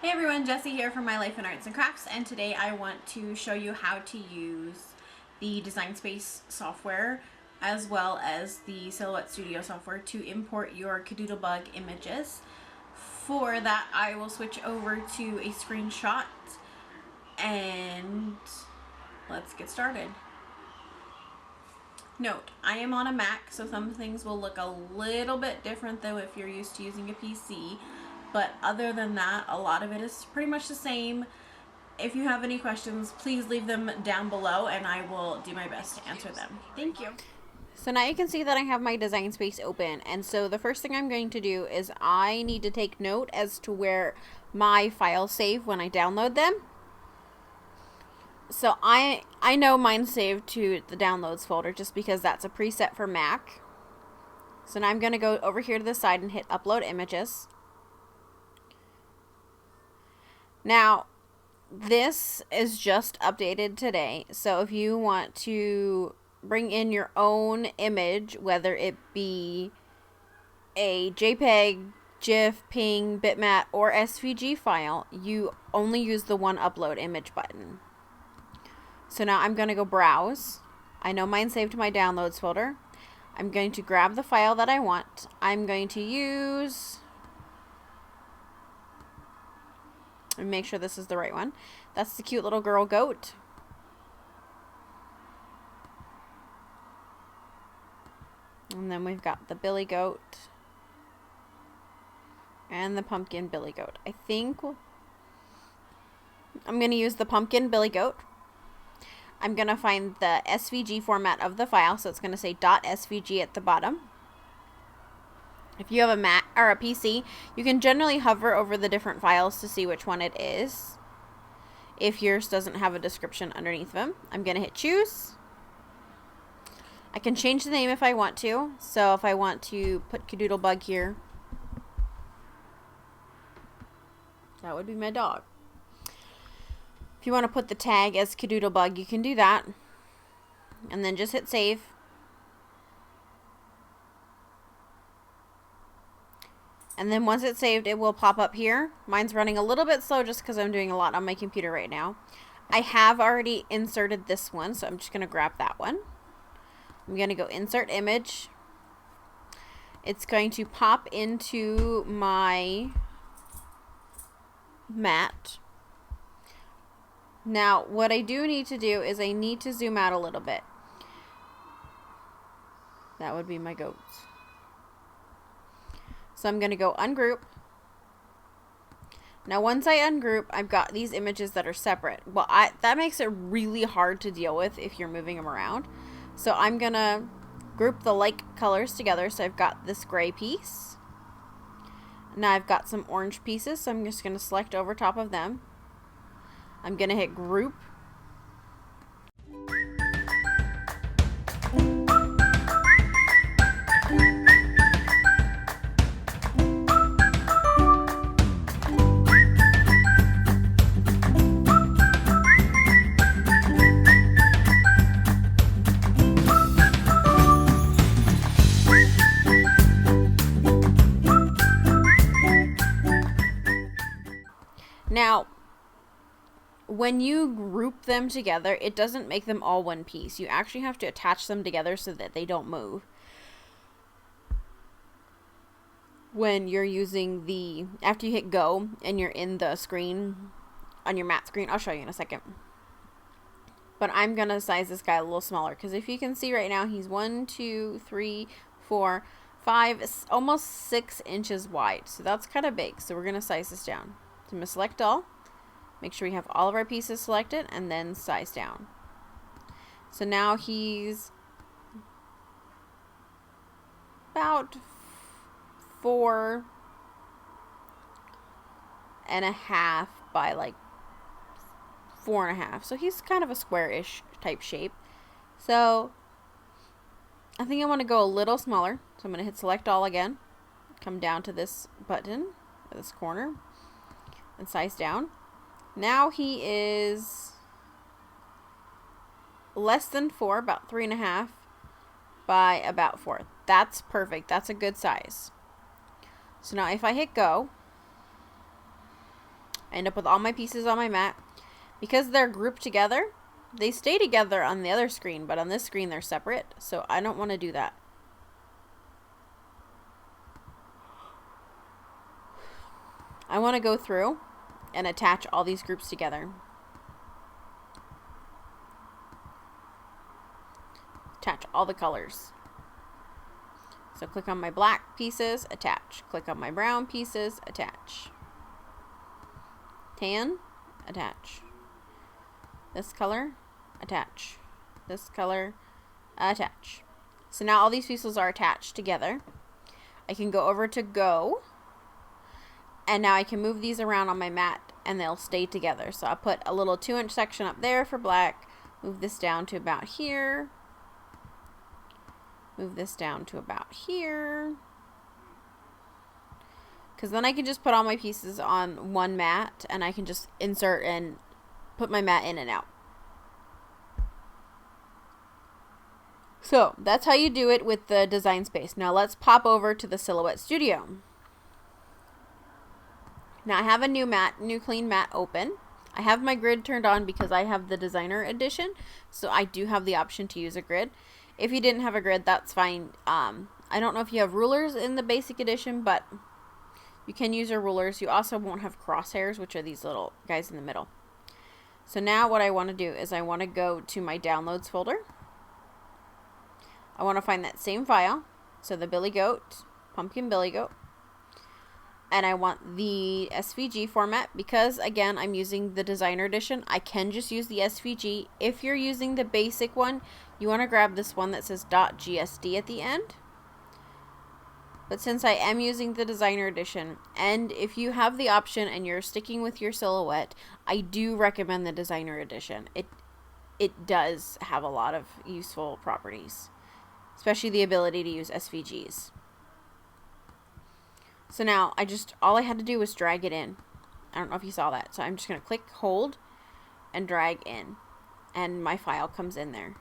Hey everyone, Jessie here from My Life in Arts and Crafts, and today I want to show you how to use the Design Space software as well as the Silhouette Studio software to import your Kadoodle Bug images. For that, I will switch over to a screenshot and let's get started. Note, I am on a Mac, so some things will look a little bit different though if you're used to using a PC. But other than that, a lot of it is pretty much the same. If you have any questions, please leave them down below and I will do my best to answer them. Thank you. So now you can see that I have my Design Space open, and so the first thing I'm going to do is I need to take note as to where my files save when I download them. So I know mine's saved to the downloads folder just because that's a preset for Mac. So now I'm going to go over here to the side and hit upload images. Now, this is just updated today, so if you want to bring in your own image, whether it be a JPEG, GIF, PNG, bitmap, or SVG file, you only use the one upload image button. So now I'm going to go browse. I know mine's saved to my downloads folder. I'm going to grab the file that I want. I'm going to use... and make sure this is the right one. That's the cute little girl goat. And then we've got the billy goat. And the pumpkin billy goat. I think I'm going to use the pumpkin billy goat. I'm going to find the SVG format of the file. So it's going to say .svg at the bottom. If you have a Mac or a PC, you can generally hover over the different files to see which one it is. If yours doesn't have a description underneath them, I'm going to hit choose. I can change the name if I want to. So if I want to put Kadoodle Bug here, that would be my dog. If you want to put the tag as Kadoodle Bug, you can do that. And then just hit save. And then once it's saved, it will pop up here. Mine's running a little bit slow just because I'm doing a lot on my computer right now. I have already inserted this one, so I'm just going to grab that one. I'm going to go insert image. It's going to pop into my mat. Now, what I do need to do is I need to zoom out a little bit. That would be my goats. So I'm going to go ungroup. Now once I ungroup, I've got these images that are separate. Well, that makes it really hard to deal with if you're moving them around. So I'm going to group the like colors together. So I've got this gray piece. Now I've got some orange pieces. So I'm just going to select over top of them. I'm going to hit group. Now, when you group them together, it doesn't make them all one piece. You actually have to attach them together so that they don't move. When you're using after you hit go and you're in the screen, on your mat screen, I'll show you in a second. But I'm going to size this guy a little smaller because if you can see right now, he's 1, 2, 3, 4, 5, almost 6 inches wide. So that's kind of big. So we're going to size this down. So I'm going to select all, make sure we have all of our pieces selected, and then size down. So now he's about 4.5 by like 4.5. So he's kind of a square-ish type shape. So I think I want to go a little smaller. So I'm going to hit select all again, come down to this button, this corner, and size down. Now he is less than 4, about 3.5 by about 4. That's perfect. That's a good size. So now if I hit go, I end up with all my pieces on my mat. Because they're grouped together, they stay together on the other screen, but on this screen they're separate, so I don't want to do that. I want to go through and attach all these groups together. Attach all the colors. So click on my black pieces, attach. Click on my brown pieces, attach. Tan, attach. This color, attach. This color, attach. So now all these pieces are attached together. I can go over to go, and now I can move these around on my mat and they'll stay together. So I'll put a little 2-inch section up there for black, move this down to about here, move this down to about here, because then I can just put all my pieces on one mat and I can just insert and put my mat in and out. So that's how you do it with the design space. Now let's pop over to the Silhouette Studio. Now I have a new clean mat open. I have my grid turned on because I have the designer edition, so I do have the option to use a grid. If you didn't have a grid, that's fine. I don't know if you have rulers in the basic edition, but you can use your rulers. You also won't have crosshairs, which are these little guys in the middle. So now what I want to do is I want to go to my downloads folder. I want to find that same file, so the Billy Goat, Pumpkin Billy Goat, and I want the SVG format because, again, I'm using the designer edition. I can just use the SVG. If you're using the basic one, you want to grab this one that says .gsd at the end. But since I am using the designer edition, and if you have the option and you're sticking with your Silhouette, I do recommend the designer edition. It does have a lot of useful properties, especially the ability to use SVGs. So now all I had to do was drag it in. I don't know if you saw that. So I'm just going to click, hold, and drag in, and my file comes in there.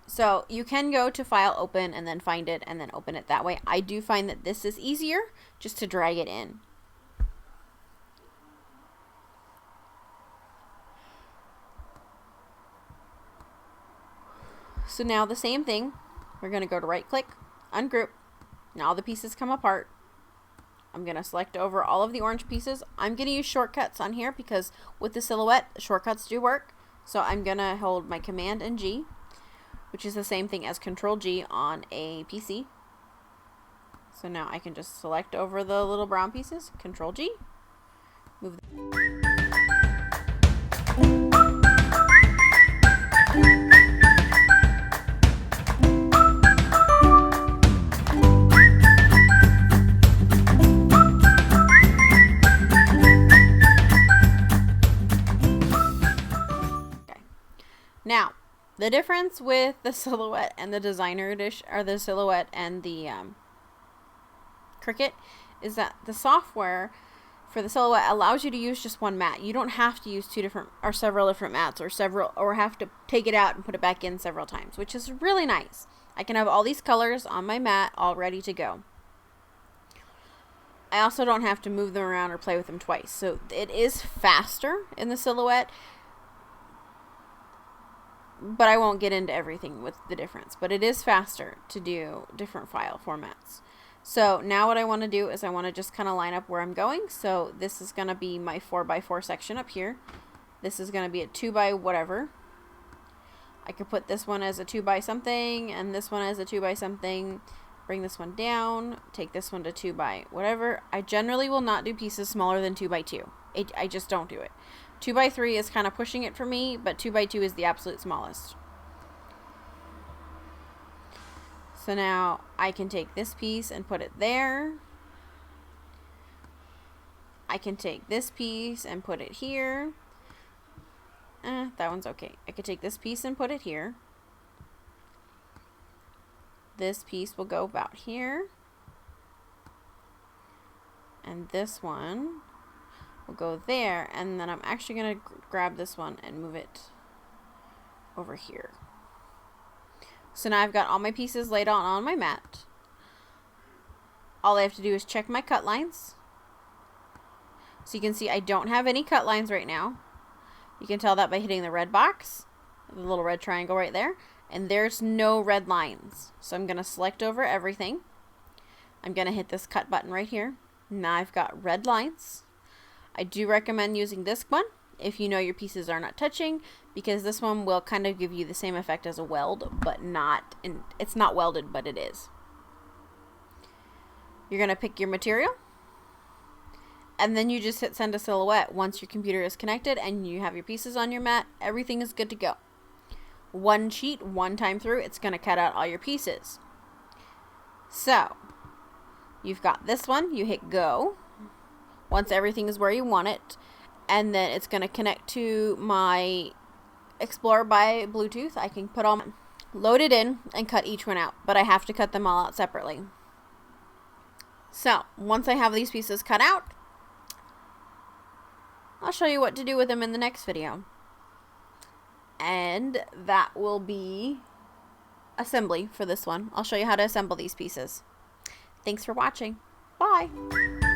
So you can go to file, open, and then find it and then open it that way. I do find that this is easier just to drag it in. So now the same thing, we're going to go to right click, ungroup. Now all the pieces come apart. I'm going to select over all of the orange pieces. I'm going to use shortcuts on here because with the Silhouette, shortcuts do work. So I'm going to hold my Command and G, which is the same thing as Control G on a PC. So now I can just select over the little brown pieces, Control G, move Now, the difference with the Silhouette and the designer edition, or the Silhouette and the Cricut, is that the software for the Silhouette allows you to use just one mat. You don't have to use several different mats, or have to take it out and put it back in several times, which is really nice. I can have all these colors on my mat all ready to go. I also don't have to move them around or play with them twice. So it is faster in the Silhouette, but I won't get into everything with the difference. But it is faster to do different file formats. So now what I want to do is I want to just kind of line up where I'm going. So this is going to be my 4x4 section up here. This is going to be a 2x whatever. I could put this one as a 2x something and this one as a 2x something. Bring this one down. Take this one to 2x whatever. I generally will not do pieces smaller than 2x2. I just don't do it. 2x3 is kind of pushing it for me, but 2x2 is the absolute smallest. So now I can take this piece and put it there. I can take this piece and put it here. That one's okay. I could take this piece and put it here. This piece will go about here. And this one will go there, and then I'm actually going to grab this one and move it over here. So now I've got all my pieces laid out on my mat. All I have to do is check my cut lines, So you can see I don't have any cut lines right now. You can tell that by hitting the red box, the little red triangle right there, and there's no red lines. So I'm going to select over everything. I'm going to hit this cut button right here. Now I've got red lines. I do recommend using this one if you know your pieces are not touching, because this one will kind of give you the same effect as a weld, but not, it's not welded, but it is. You're going to pick your material, and then you just hit send to silhouette once your computer is connected and you have your pieces on your mat. Everything is good to go. One sheet, one time through, it's going to cut out all your pieces. So you've got this one, you hit go once everything is where you want it, and then it's going to connect to my Explorer by Bluetooth. I can put all load it in and cut each one out, but I have to cut them all out separately. So once I have these pieces cut out, I'll show you what to do with them in the next video. And that will be assembly for this one. I'll show you how to assemble these pieces. Thanks for watching. Bye!